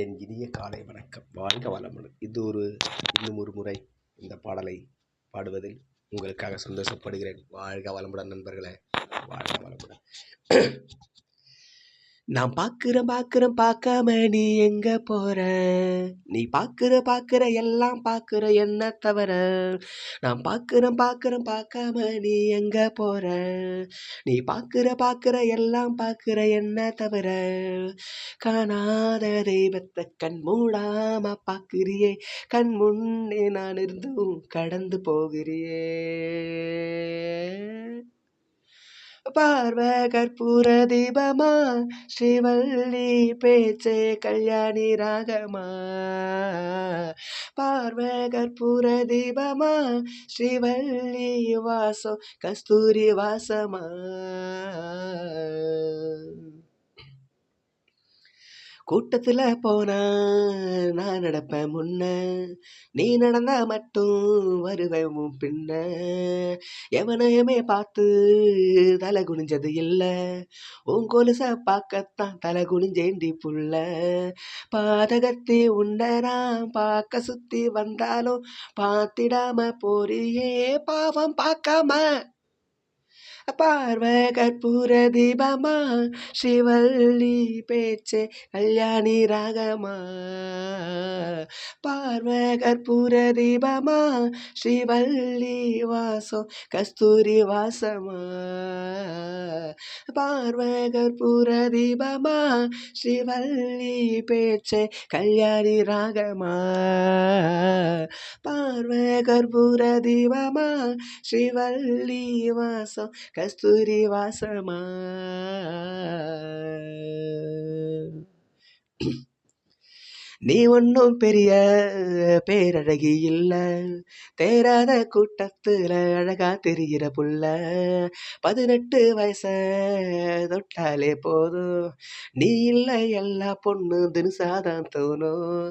என் இனிய காலை வணக்கம். வாழ்க வளமுடன். இன்னும் ஒரு முறை இந்த பாடலை பாடுவதில் உங்களுக்காக சந்தோஷப்படுகிறேன். வாழ்க வளமுடன் நண்பர்களே. வாழ்க வளமுடன். நான் பாக்குறேன் பார்க்காம நீ எங்க போற? நீ பாக்குற எல்லாம் பாக்குற என்ன தவிர. நான் பாக்குறேன் பார்க்காம நீ எங்க போற? நீ பாக்குற எல்லாம் பாக்குற என்ன தவிர. காணாத தெய்வத்தை கண் மூடாம பாக்குறியே, கண் முன்னே நான் இருந்தும் கடந்து போகிறியே. பார்வை கற்பூர தீபமா, ஸ்ரீவள்ளி பேச்சே கல்யாணி ராகமா. பார்வை கற்பூர தீபமா, ஸ்ரீவள்ளி வாசம் கஸ்தூரி வாசமா. கூட்டத்துல போனா நான் நடப்பேன் முன்ன, நீ நடந்தா மட்டும் வருவேன் உன் பின்ன. எவனையுமே பார்த்து தலை குனிஞ்சது இல்ல, உன் கொலுச பார்க்கத்தான் தலை குனிஞ்சேண்டி புள்ள. பாதகத்தி உண்டனா பார்க்க சுத்தி வந்தாலும் பார்த்திடாம போறியே பாவம் பார்க்காம. பார்வை கற்பூர தீபமா, ஸ்ரீவள்ளி பேச்சே கல்யாணி ராகமா. பார்வை கற்பூர தீபமா, ஸ்ரீவள்ளி வாசம் கஸ்தூரி வாசமா. பார்வை கற்பூர தீபமா, ஸ்ரீவள்ளி பேச்சே கல்யாணி ராகமா. பார்வை கற்பூர தீபமா, ஸ்ரீவள்ளி வாசம் கஸ்தூரி வாசமா. நீ ஒன்னும் பெரிய பேரழகி இல்ல, தேராத கூட்டத்துல அழகா தெரிகிற புள்ள. 18 வயச தொட்டாலே போதும், நீ இல்ல எல்லா பொண்ணு தினுசாதான் தோணும்.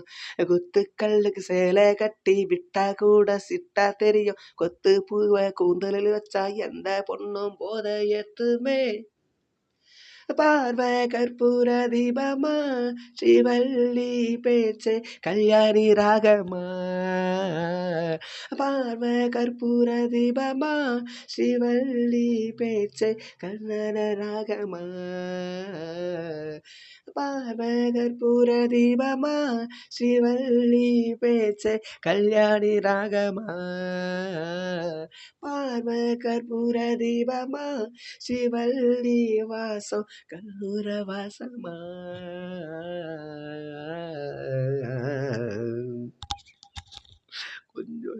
குத்து கல்லுக்கு சேலை கட்டி விட்டா கூட சிட்டா தெரியும், கொத்து பூவை கூந்தலில் வச்சா எந்த பொண்ணும் போத ஏத்துமே. பார்வை கற்பூர தீபமா, ஸ்ரீவள்ளி பேச்சே கல்யாணி ராகமா. பார்வை கற்பூர தீபமா, ஸ்ரீவள்ளி பேச்சே கண்ணன ராகமா. பார்வை கற்பூர தீபமா, ஸ்ரீவள்ளி பேச்சே கல்யாணி ராகமா. பார்வை கற்பூர தீபமா, ஸ்ரீவள்ளி வாசம் கற்பூர வாசமா. கொஞ்சம்